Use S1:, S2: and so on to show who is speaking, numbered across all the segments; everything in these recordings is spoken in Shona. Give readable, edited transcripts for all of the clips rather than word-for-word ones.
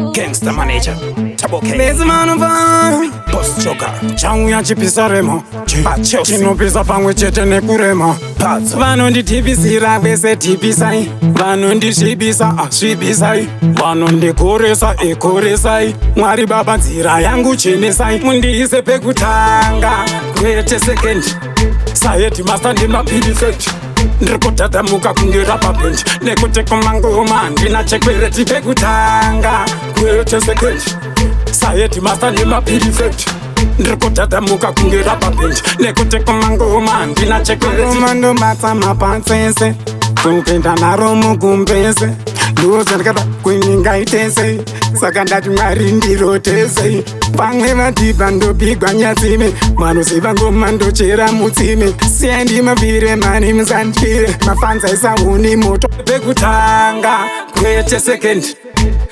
S1: Gangster manager, Tabo K.
S2: Lazy man of
S1: Boss Joker,
S2: changu ya chipisa remo
S1: Chelsea,
S2: chinopisa pamwe chete nekurema
S1: Padzo,
S2: vanonditipisira vese tipisai vanondisvibisa asvibisai vanondikoresa ekoresai mwari baba nzira yangu chenesai mundiise pekutanga kwete sekendi sayeti masta ndemapirifekti ndiri kutatamuka kunge rapabendi nekuti kumangoma ndina chekwereti pekutanga kwete sekendi sayeti masta ndemapirifekti ndiri kutatamuka kunge rapabendi nekuti kumangoma ndina chekwereti mandomatsa mapatsese kunopinda naro mugumbese ndozandikada kunyingaitese saka ndati mwari ndirotese pamwe madhibha ndobhigwa nyatsime manoziva ngoma ndochera mutsime siyai ndimabvire mani musandire mafanzaisa uni moto pekutanga kwete sekendi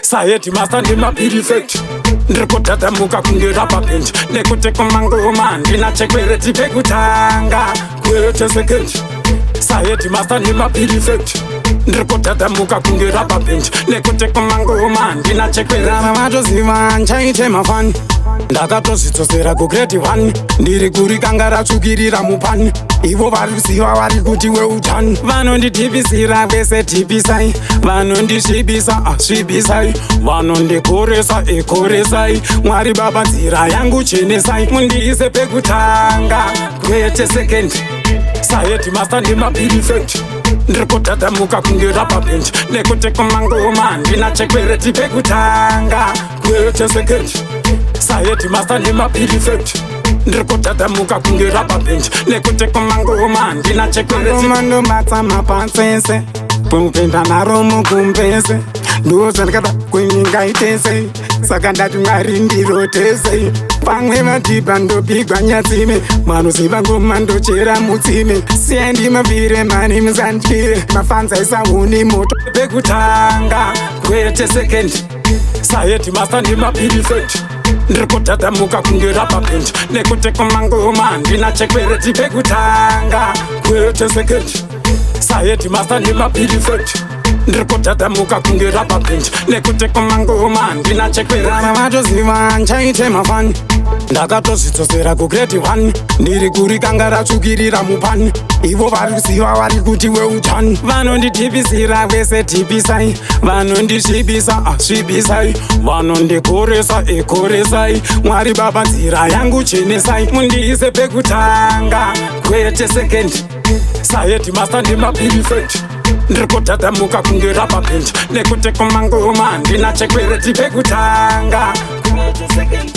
S2: sayeti masta ndemapirifekti ndiri kutatamuka kunge rapabendi nekuti kumangoma ndina chekwereti pekutanga kwete sekendi sayeti masta ndemapirifekti ndiri kutatamuka kunge rapabendi nekuti kumangoma ndina chekwereti vatoziva nchaite mafani ndakatozvidzosera kugredi 1 ndiri kuri kanga ratsvukirira mupani ivo vari kuziva vari kuti weutani vanonditipisira vese tipisai vanondisvibisa asvibisai vanondikoresa ekoresai mwari baba nzira yangu chenesai mundiise pekutanga kwete sekendi sayeti masta ndemapirifekti ndiri kutatamuka kunge rapabendi nekuti kumangoma ndina chekwereti pekutanga kwete sekendi sayeti masta ndemapirifekti ndiri kutatamuka kunge rapabendi nekuti kumangoma ndina chekwereti mandomatsa mapatsese kunopinda naro mugumbese ndozandikada kunyingaitese saka ndati mwari ndirotese pamwe madhibha ndobhigwa nyatsime manoziva ngoma ndochera mutsime siyai ndimabvire mani musandire mafanzaisa uni moto pekutanga kwete sekendi sayeti masta ndemapirifekti ndiri kutatamuka kunge rapabendi nekuti kumangoma ndina chekwereti pekutanga kwete sekendi sayeti masta ndemapirifekti ndiri kutatamuka kunge rapabendi nekuti kumangoma ndina chekwereti vatoziva nchaite mafani ndakatozvidzosera kugredi 1 ndiri kuri kanga ratsvukirira mupani ivo vari kuziva vari kuti weutani vanonditipisira vese tipisai vanondisvibisa asvibisai vanondikoresa ekoresai mwari baba nzira yangu chenesai mundiise pekutanga kwete sekendi sayeti masta ndemapirifekti ndiri kutatamuka kunge rapabendi nekuti kumangoma ndina chekwereti pekutanga kwete sekendi